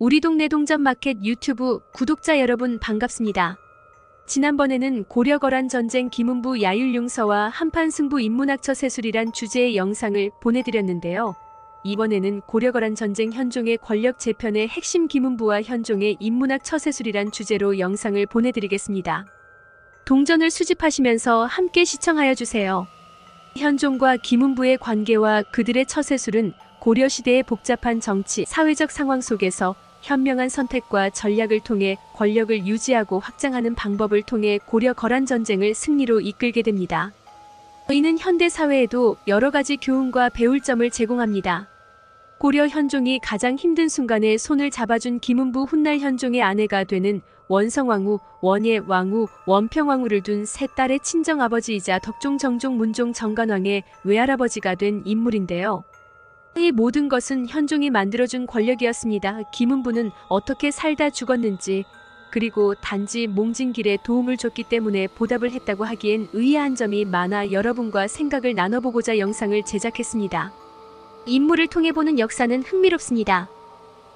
우리 동네 동전 마켓 유튜브 구독자 여러분 반갑습니다. 지난번에는 고려거란 전쟁 김은부 야율용서와 한판 승부 인문학처 세술이란 주제의 영상을 보내드렸는데요. 이번에는 고려거란 전쟁 현종의 권력 재편의 핵심 김은부와 현종의 인문학 처세술이란 주제로 영상을 보내드리겠습니다. 동전을 수집하시면서 함께 시청하여 주세요. 현종과 김은부의 관계와 그들의 처세술은 고려시대의 복잡한 정치, 사회적 상황 속에서 현명한 선택과 전략을 통해 권력을 유지하고 확장하는 방법을 통해 고려 거란 전쟁을 승리로 이끌게 됩니다. 이는 현대 사회에도 여러 가지 교훈과 배울 점을 제공합니다. 고려 현종이 가장 힘든 순간에 손을 잡아준 김은부 훗날 현종의 아내가 되는 원성왕후, 원예왕후, 원평왕후를 둔 세 딸의 친정아버지이자 덕종, 정종, 문종, 정관왕의 외할아버지가 된 인물인데요. 이 모든 것은 현종이 만들어준 권력이었습니다. 김은부는 어떻게 살다 죽었는지, 그리고 단지 몽진길에 도움을 줬기 때문에 보답을 했다고 하기엔 의아한 점이 많아 여러분과 생각을 나눠보고자 영상을 제작했습니다. 인물을 통해 보는 역사는 흥미롭습니다.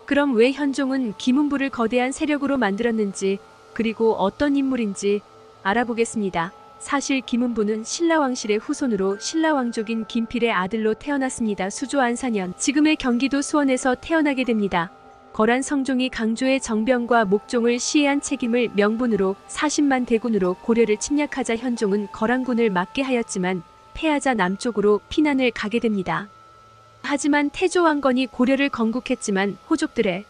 그럼 왜 현종은 김은부를 거대한 세력으로 만들었는지, 그리고 어떤 인물인지 알아보겠습니다. 사실 김은부는 신라왕실의 후손으로 신라왕족인 김필의 아들로 태어났습니다. 수조 안사년, 지금의 경기도 수원에서 태어나게 됩니다. 거란 성종이 강조의 정병과 목종을 시해한 책임을 명분으로 40만 대군으로 고려를 침략하자 현종은 거란군을 막게 하였지만 패하자 남쪽으로 피난을 가게 됩니다. 하지만 태조왕건이 고려를 건국했지만 호족들에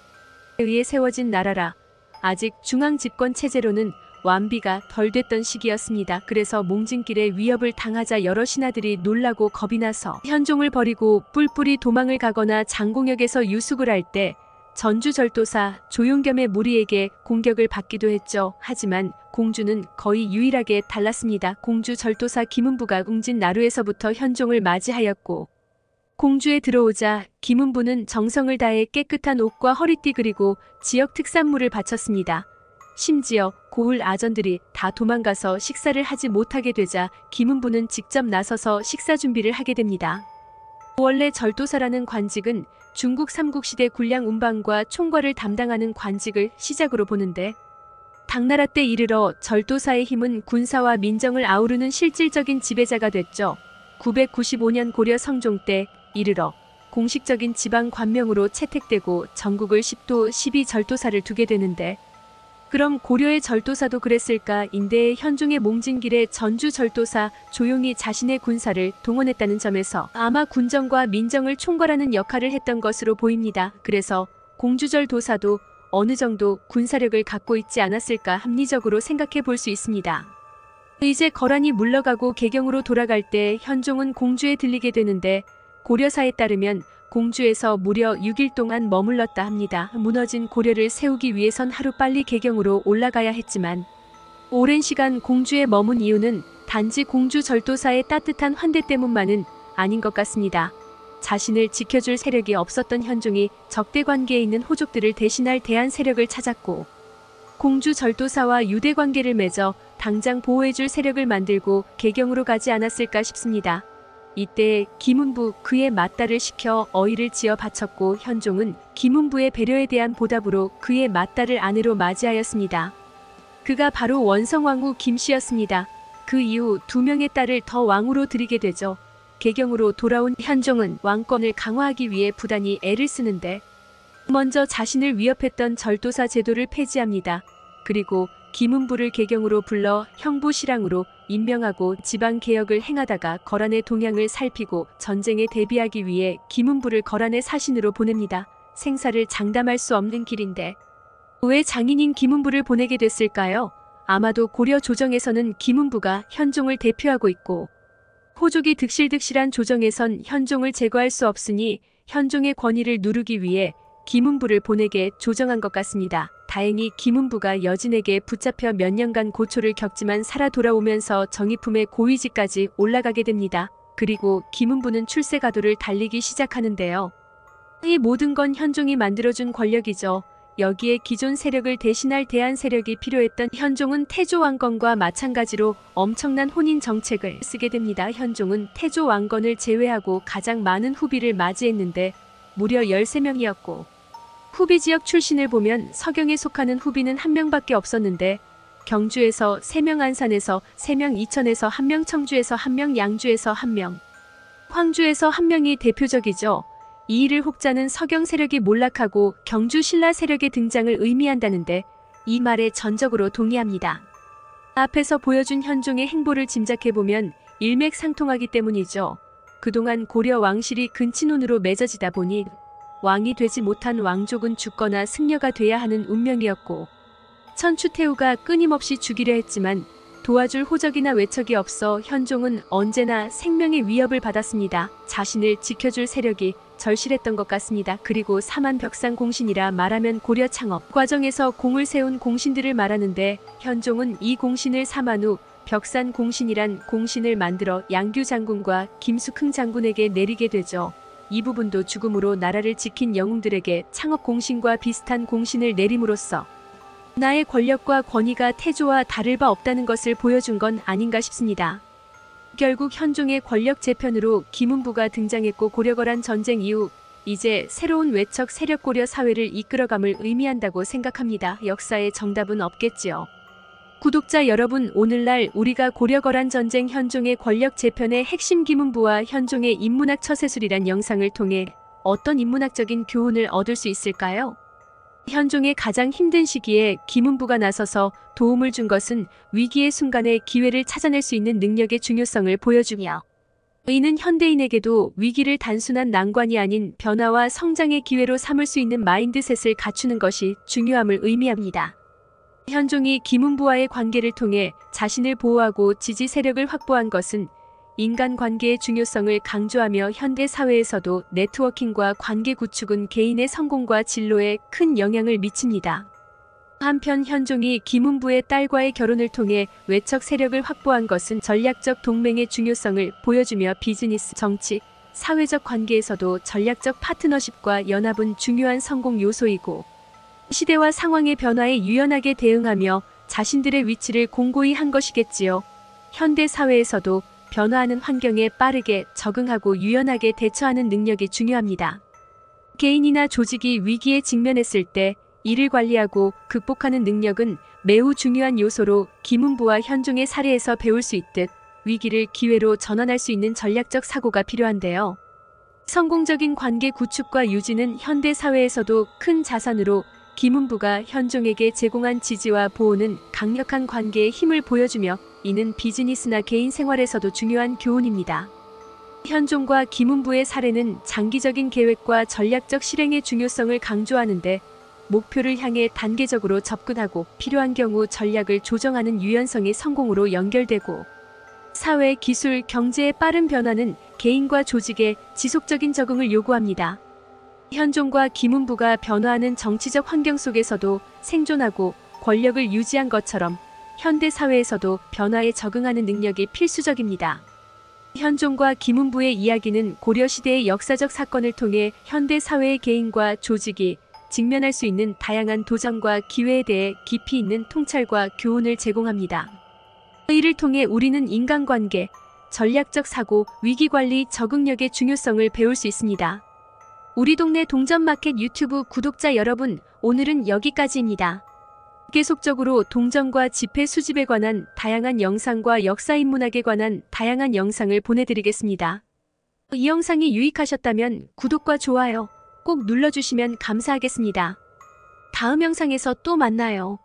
의해 세워진 나라라 아직 중앙집권 체제로는 완비가 덜 됐던 시기였습니다. 그래서 몽진길에 위협을 당하자 여러 신하들이 놀라고 겁이 나서 현종을 버리고 뿔뿔이 도망을 가거나 장공역에서 유숙을 할 때 전주절도사 조용겸의 무리에게 공격을 받기도 했죠. 하지만 공주는 거의 유일하게 달랐습니다. 공주 절도사 김은부가 웅진 나루에서부터 현종을 맞이하였고 공주에 들어오자 김은부는 정성을 다해 깨끗한 옷과 허리띠 그리고 지역 특산물을 바쳤습니다. 심지어 고을 아전들이 다 도망가서 식사를 하지 못하게 되자 김은부는 직접 나서서 식사 준비를 하게 됩니다. 원래 절도사라는 관직은 중국 삼국시대 군량 운반과 총괄을 담당하는 관직을 시작으로 보는데 당나라 때 이르러 절도사의 힘은 군사와 민정을 아우르는 실질적인 지배자가 됐죠. 995년 고려 성종 때 이르러 공식적인 지방 관명으로 채택되고 전국을 10도 12절도사를 두게 되는데 그럼 고려의 절도사도 그랬을까? 인데 현종의 몽진길에 전주 절도사 조용히 자신의 군사를 동원했다는 점에서 아마 군정과 민정을 총괄하는 역할을 했던 것으로 보입니다. 그래서 공주절도사도 어느 정도 군사력을 갖고 있지 않았을까 합리적으로 생각해 볼 수 있습니다. 이제 거란이 물러가고 개경으로 돌아갈 때 현종은 공주에 들리게 되는데 고려사에 따르면 공주에서 무려 6일 동안 머물렀다 합니다. 무너진 고려를 세우기 위해선 하루빨리 개경으로 올라가야 했지만 오랜 시간 공주에 머문 이유는 단지 공주 절도사의 따뜻한 환대 때문만은 아닌 것 같습니다. 자신을 지켜줄 세력이 없었던 현종이 적대 관계에 있는 호족들을 대신할 대한 세력을 찾았고 공주 절도사와 유대 관계를 맺어 당장 보호해줄 세력을 만들고 개경으로 가지 않았을까 싶습니다. 이때 김은부 그의 맏딸을 시켜 어이를 지어 바쳤고 현종은 김은부의 배려에 대한 보답으로 그의 맏딸을 아내로 맞이하였습니다. 그가 바로 원성왕후 김씨였습니다. 그 이후 두 명의 딸을 더 왕으로 들이게 되죠. 개경으로 돌아온 현종은 왕권을 강화하기 위해 부단히 애를 쓰는데 먼저 자신을 위협했던 절도사 제도를 폐지합니다. 그리고 김은부를 개경으로 불러 형부 실랑으로 임명하고 지방 개혁을 행하다가 거란의 동향을 살피고 전쟁에 대비하기 위해 김은부를 거란의 사신으로 보냅니다. 생사를 장담할 수 없는 길인데 왜 장인인 김은부를 보내게 됐을까요? 아마도 고려 조정에서는 김은부가 현종을 대표하고 있고 호족이 득실득실한 조정에선 현종을 제거할 수 없으니 현종의 권위를 누르기 위해 김은부를 보내게 조정한 것 같습니다. 다행히 김은부가 여진에게 붙잡혀 몇 년간 고초를 겪지만 살아 돌아오면서 정의품의 고위직까지 올라가게 됩니다. 그리고 김은부는 출세가도를 달리기 시작하는데요. 이 모든 건 현종이 만들어준 권력이죠. 여기에 기존 세력을 대신할 대안 세력이 필요했던 현종은 태조 왕건과 마찬가지로 엄청난 혼인 정책을 쓰게 됩니다. 현종은 태조 왕건을 제외하고 가장 많은 후비를 맞이했는데 무려 13명이었고 후비 지역 출신을 보면 서경에 속하는 후비는 한 명밖에 없었는데 경주에서 3명, 안산에서 3명, 이천에서 1명, 청주에서 1명, 양주에서 1명, 황주에서 1명이 대표적이죠. 이 일을 혹자는 서경 세력이 몰락하고 경주 신라 세력의 등장을 의미한다는데 이 말에 전적으로 동의합니다. 앞에서 보여준 현종의 행보를 짐작해보면 일맥상통하기 때문이죠. 그동안 고려 왕실이 근친혼으로 맺어지다 보니 왕이 되지 못한 왕족은 죽거나 승려가 돼야 하는 운명이었고, 천추태후가 끊임없이 죽이려 했지만 도와줄 호적이나 외척이 없어 현종은 언제나 생명의 위협을 받았습니다. 자신을 지켜줄 세력이 절실했던 것 같습니다. 그리고 사만벽상 공신이라 말하면 고려 창업 과정에서 공을 세운 공신들을 말하는데 현종은 이 공신을 사만 후 벽산 공신이란 공신을 만들어 양규 장군과 김숙흥 장군에게 내리게 되죠. 이 부분도 죽음으로 나라를 지킨 영웅들에게 창업 공신과 비슷한 공신을 내림으로써 나의 권력과 권위가 태조와 다를 바 없다는 것을 보여준 건 아닌가 싶습니다. 결국 현종의 권력 재편으로 김은부가 등장했고 고려거란 전쟁 이후 이제 새로운 외척 세력 고려 사회를 이끌어감을 의미한다고 생각합니다. 역사의 정답은 없겠지요. 구독자 여러분, 오늘날 우리가 고려거란 전쟁 현종의 권력 재편의 핵심 김은부와 현종의 인문학 처세술이란 영상을 통해 어떤 인문학적인 교훈을 얻을 수 있을까요? 현종의 가장 힘든 시기에 김은부가 나서서 도움을 준 것은 위기의 순간에 기회를 찾아낼 수 있는 능력의 중요성을 보여주며 이는 현대인에게도 위기를 단순한 난관이 아닌 변화와 성장의 기회로 삼을 수 있는 마인드셋을 갖추는 것이 중요함을 의미합니다. 현종이 김은부와의 관계를 통해 자신을 보호하고 지지 세력을 확보한 것은 인간관계의 중요성을 강조하며 현대 사회에서도 네트워킹과 관계 구축은 개인의 성공과 진로에 큰 영향을 미칩니다. 한편 현종이 김은부의 딸과의 결혼을 통해 외척 세력을 확보한 것은 전략적 동맹의 중요성을 보여주며 비즈니스, 정치, 사회적 관계에서도 전략적 파트너십과 연합은 중요한 성공 요소이고 시대와 상황의 변화에 유연하게 대응하며 자신들의 위치를 공고히 한 것이겠지요. 현대 사회에서도 변화하는 환경에 빠르게 적응하고 유연하게 대처하는 능력이 중요합니다. 개인이나 조직이 위기에 직면했을 때 이를 관리하고 극복하는 능력은 매우 중요한 요소로 김은부와 현종의 사례에서 배울 수 있듯 위기를 기회로 전환할 수 있는 전략적 사고가 필요한데요. 성공적인 관계 구축과 유지는 현대 사회에서도 큰 자산으로 김은부가 현종에게 제공한 지지와 보호는 강력한 관계의 힘을 보여주며 이는 비즈니스나 개인 생활에서도 중요한 교훈입니다. 현종과 김은부의 사례는 장기적인 계획과 전략적 실행의 중요성을 강조하는데 목표를 향해 단계적으로 접근하고 필요한 경우 전략을 조정하는 유연성의 성공으로 연결되고 사회, 기술, 경제의 빠른 변화는 개인과 조직의 지속적인 적응을 요구합니다. 현종과 김은부가 변화하는 정치적 환경 속에서도 생존하고 권력을 유지한 것처럼 현대 사회에서도 변화에 적응하는 능력이 필수적입니다. 현종과 김은부의 이야기는 고려시대의 역사적 사건을 통해 현대 사회의 개인과 조직이 직면할 수 있는 다양한 도전과 기회에 대해 깊이 있는 통찰과 교훈을 제공합니다. 이를 통해 우리는 인간관계, 전략적 사고, 위기관리, 적응력의 중요성을 배울 수 있습니다. 우리 동네 동전마켓 유튜브 구독자 여러분, 오늘은 여기까지입니다. 계속적으로 동전과 지폐 수집에 관한 다양한 영상과 역사인문학에 관한 다양한 영상을 보내드리겠습니다. 이 영상이 유익하셨다면 구독과 좋아요 꼭 눌러주시면 감사하겠습니다. 다음 영상에서 또 만나요.